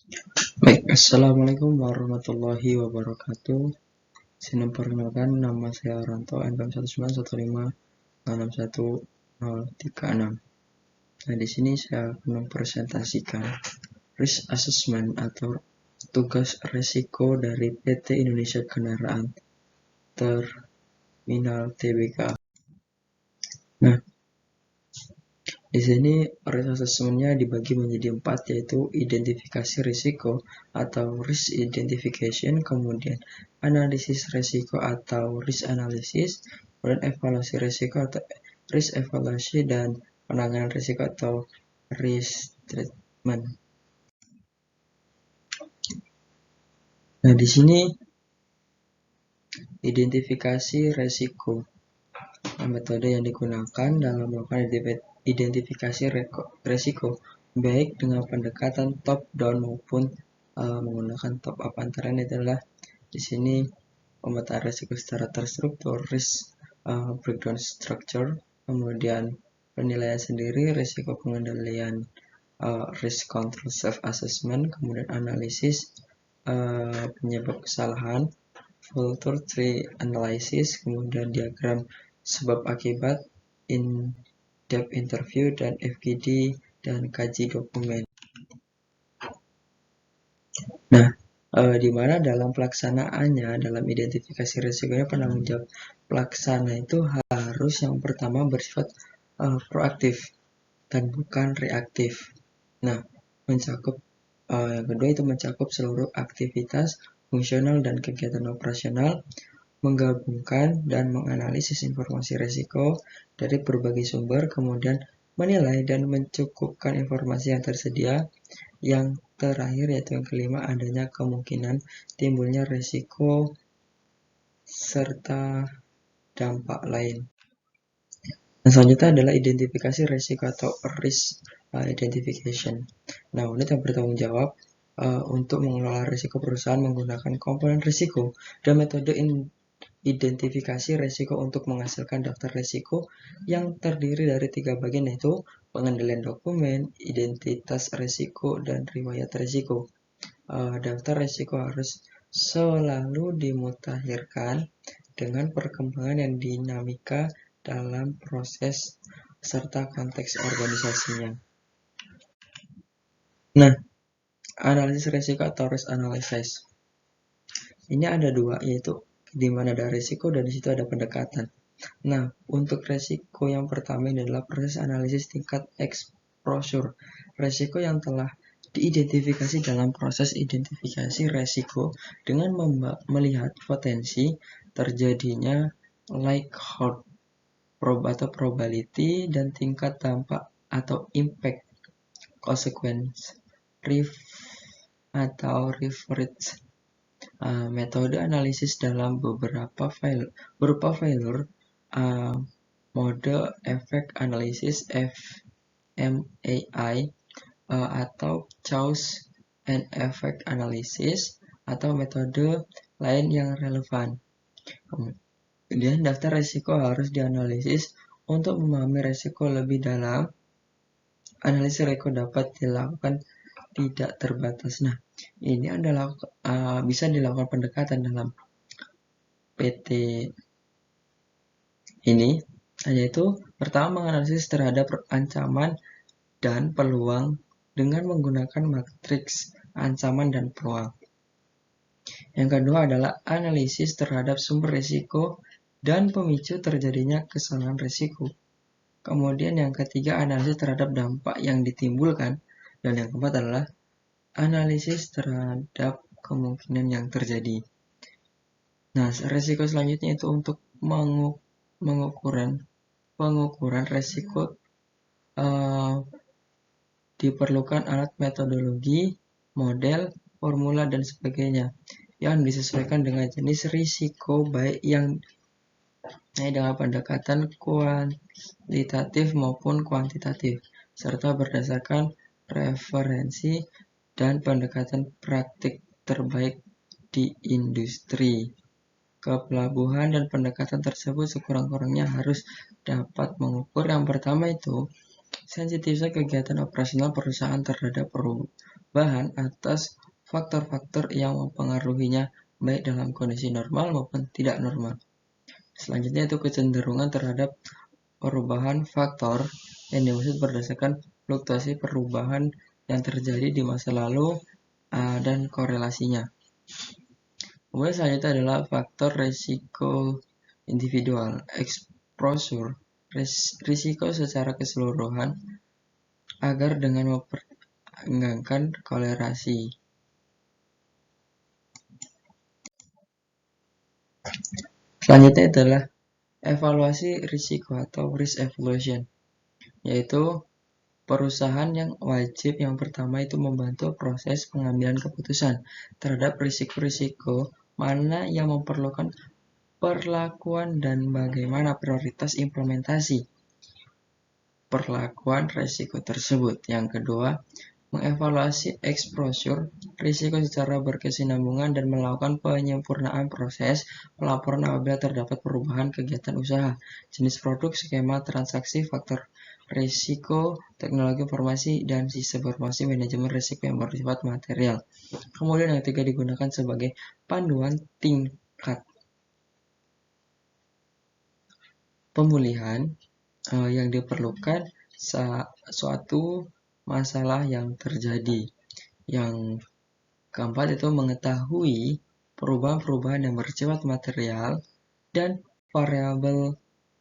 Baik, Assalamualaikum warahmatullahi wabarakatuh. Saya perkenalkan, nama saya Ranto, NPM 191566136. Nah, di sini saya akan mempresentasikan risk assessment atau tugas resiko dari PT Indonesia Kendaraan Terminal Tbk. Nah, di sini risk assessment-nya dibagi menjadi 4, yaitu identifikasi risiko atau risk identification, kemudian analisis risiko atau risk analysis, kemudian evaluasi risiko atau risk evaluasi, dan penanganan risiko atau risk treatment. Nah, di sini identifikasi risiko. Metode yang digunakan dalam melakukan identifikasi risiko baik dengan pendekatan top down maupun menggunakan top up. Antara ini adalah di sini pemetaan risiko secara terstruktur, risk breakdown structure, kemudian penilaian sendiri, risiko pengendalian, risk control self assessment, kemudian analisis penyebab kesalahan, filter tree analysis, kemudian diagram sebab akibat, in-depth interview, dan FGD, dan kaji dokumen. Nah, di mana dalam pelaksanaannya, dalam identifikasi risikonya, penanggung jawab pelaksana itu harus yang pertama bersifat proaktif dan bukan reaktif. Nah, yang kedua itu mencakup seluruh aktivitas fungsional dan kegiatan operasional, menggabungkan dan menganalisis informasi risiko dari berbagai sumber, kemudian menilai dan mencukupkan informasi yang tersedia. Yang terakhir yaitu yang kelima, adanya kemungkinan timbulnya risiko serta dampak lain. Yang selanjutnya adalah identifikasi risiko atau risk identification. Nah, unit yang bertanggung jawab untuk mengelola risiko perusahaan menggunakan komponen risiko dan metode identifikasi risiko untuk menghasilkan daftar risiko yang terdiri dari 3 bagian, yaitu pengendalian dokumen, identitas risiko, dan riwayat risiko. Daftar risiko harus selalu dimutakhirkan dengan perkembangan yang dinamika dalam proses serta konteks organisasinya. Nah, analisis risiko atau risk analysis. Ini ada 2, yaitu di mana ada risiko dan di situ ada pendekatan. Nah, untuk risiko yang pertama adalah proses analisis tingkat exposure. Risiko yang telah diidentifikasi dalam proses identifikasi risiko dengan melihat potensi terjadinya likelihood atau probability dan tingkat dampak atau impact, consequence, atau rate. Metode analisis dalam berupa failure, mode effect analysis FMAI, atau cause and effect analysis, atau metode lain yang relevan. Kemudian daftar risiko harus dianalisis untuk memahami risiko lebih dalam. Analisis risiko dapat dilakukan tidak terbatas. Nah, ini adalah bisa dilakukan pendekatan dalam PT ini, yaitu pertama menganalisis terhadap ancaman dan peluang dengan menggunakan matriks ancaman dan peluang. Yang kedua adalah analisis terhadap sumber risiko dan pemicu terjadinya kesalahan risiko. Kemudian yang ketiga, analisis terhadap dampak yang ditimbulkan. Dan yang keempat adalah analisis terhadap kemungkinan yang terjadi. Nah, risiko selanjutnya itu untuk pengukuran risiko, diperlukan alat metodologi, model, formula, dan sebagainya yang disesuaikan dengan jenis risiko, baik yang dengan pendekatan kualitatif maupun kuantitatif, serta berdasarkan referensi dan pendekatan praktik terbaik di industri. Kepelabuhan dan pendekatan tersebut sekurang-kurangnya harus dapat mengukur yang pertama itu sensitifnya kegiatan operasional perusahaan terhadap bahan atas faktor-faktor yang mempengaruhinya baik dalam kondisi normal maupun tidak normal. Selanjutnya itu kecenderungan terhadap perubahan faktor yang dimaksud berdasarkan fluktuasi perubahan yang terjadi di masa lalu dan korelasinya. Kemudian selanjutnya adalah faktor resiko individual, exposure, risiko secara keseluruhan agar dengan mempertimbangkan korelasi. Selanjutnya adalah evaluasi risiko atau risk evaluation, yaitu perusahaan yang wajib yang pertama itu membantu proses pengambilan keputusan terhadap risiko-risiko mana yang memerlukan perlakuan dan bagaimana prioritas implementasi perlakuan risiko tersebut. Yang kedua, mengevaluasi exposure risiko secara berkesinambungan dan melakukan penyempurnaan proses pelaporan apabila terdapat perubahan kegiatan usaha, jenis produk, skema transaksi, faktor risiko, teknologi informasi, dan sistem informasi manajemen risiko yang bersifat material. Kemudian yang ketiga digunakan sebagai panduan tingkat pemulihan yang diperlukan suatu masalah yang terjadi. Yang keempat itu mengetahui perubahan-perubahan yang bersifat material dan variabel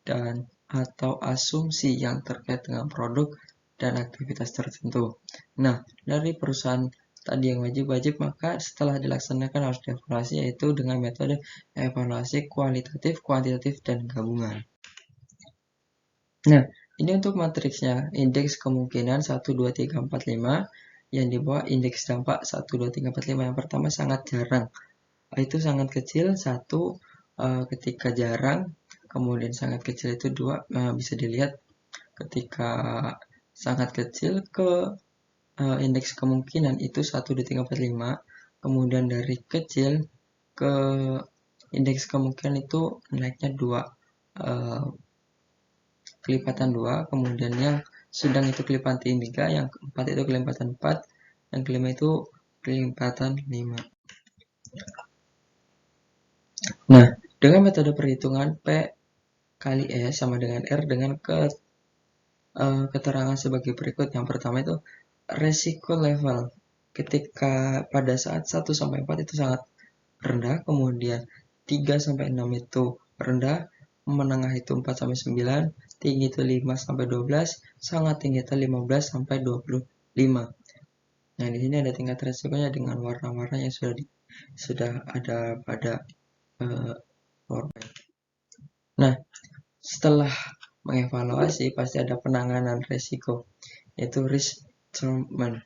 dan atau asumsi yang terkait dengan produk dan aktivitas tertentu. Nah, dari perusahaan tadi yang wajib-wajib, maka setelah dilaksanakan harus dievaluasi, yaitu dengan metode evaluasi kualitatif, kuantitatif, dan gabungan. Nah, ini untuk matriksnya, indeks kemungkinan 1, 2, 3, 4, 5, yang di bawah indeks dampak 1, 2, 3, 4, 5. Yang pertama sangat jarang, itu sangat kecil, 1 ketika jarang, kemudian sangat kecil itu 2, bisa dilihat ketika sangat kecil ke indeks kemungkinan itu 1, 2, 3, 4, 5, kemudian dari kecil ke indeks kemungkinan itu naiknya 2, kelipatan 2, kemudian yang sedang itu kelipatan 3, yang keempat itu kelipatan 4, yang kelima itu kelipatan 5. Nah, dengan metode perhitungan P kali S sama dengan R dengan keterangan sebagai berikut. Yang pertama itu resiko level. Ketika pada saat 1 sampai 4 itu sangat rendah, kemudian 3 sampai 6 itu rendah, menengah itu 4 sampai 9, tinggi itu 5 sampai 12, sangat tinggi itu 15 sampai 25. Nah, di sini ada tingkat resikonya dengan warna-warna yang sudah ada pada PowerPoint. Nah, setelah mengevaluasi pasti ada penanganan resiko, yaitu risk treatment.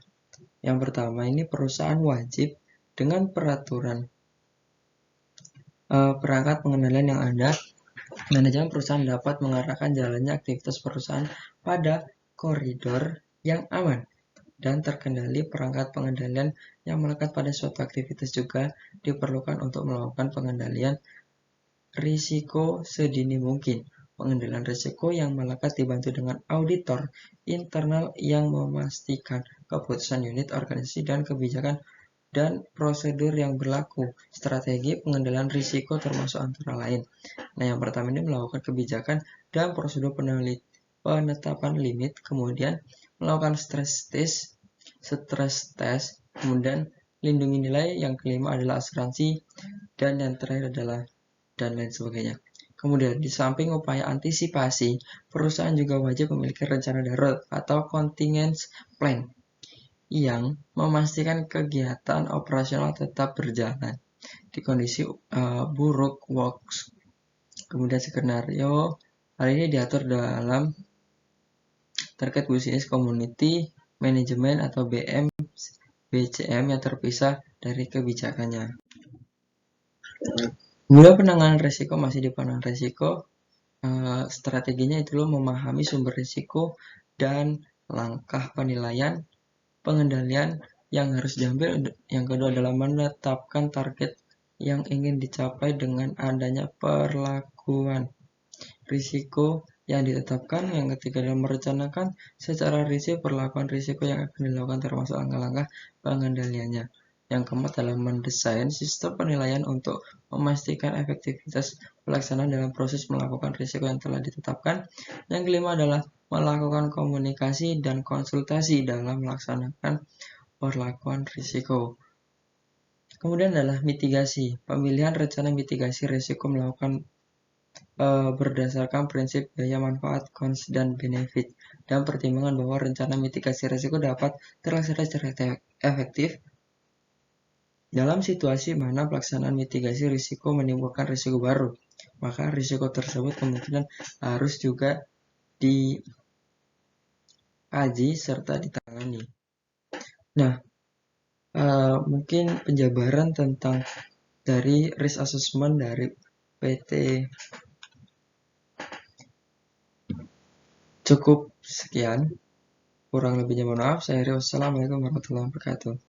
Yang pertama ini perusahaan wajib dengan peraturan perangkat pengendalian yang ada, manajemen perusahaan dapat mengarahkan jalannya aktivitas perusahaan pada koridor yang aman dan terkendali. Perangkat pengendalian yang melekat pada suatu aktivitas juga diperlukan untuk melakukan pengendalian risiko sedini mungkin. Pengendalian risiko yang melekat dibantu dengan auditor internal yang memastikan keputusan unit, organisasi, dan kebijakan dan prosedur yang berlaku. Strategi pengendalian risiko termasuk antara lain. Nah, yang pertama ini melakukan kebijakan dan prosedur penetapan limit, kemudian melakukan stress test, kemudian lindungi nilai, yang kelima adalah asuransi, dan yang terakhir adalah dan lain sebagainya. Kemudian, di samping upaya antisipasi, perusahaan juga wajib memiliki rencana darurat atau contingency plan yang memastikan kegiatan operasional tetap berjalan di kondisi buruk works. Kemudian skenario hal ini diatur dalam terkait business community management atau BCM yang terpisah dari kebijakannya. Bila penanganan risiko masih di penanganan risiko, strateginya itu memahami sumber risiko dan langkah penilaian pengendalian yang harus diambil. Yang kedua adalah menetapkan target yang ingin dicapai dengan adanya perlakuan risiko yang ditetapkan. Yang ketiga adalah merencanakan secara rinci perlakuan risiko yang akan dilakukan termasuk langkah-langkah pengendaliannya. Yang keempat adalah mendesain sistem penilaian untuk memastikan efektivitas pelaksanaan dalam proses melakukan risiko yang telah ditetapkan. Yang kelima adalah melakukan komunikasi dan konsultasi dalam melaksanakan perlakuan risiko. Kemudian adalah mitigasi. Pemilihan rencana mitigasi risiko melakukan berdasarkan prinsip biaya manfaat, cost, dan benefit, dan pertimbangan bahwa rencana mitigasi risiko dapat terlaksana secara efektif dalam situasi mana pelaksanaan mitigasi risiko menimbulkan risiko baru, maka risiko tersebut kemungkinan harus juga dikaji serta ditangani. Nah, mungkin penjabaran tentang dari risk assessment dari PT cukup sekian. Kurang lebihnya mohon maaf. Saya Rio. Wassalamualaikum warahmatullahi wabarakatuh.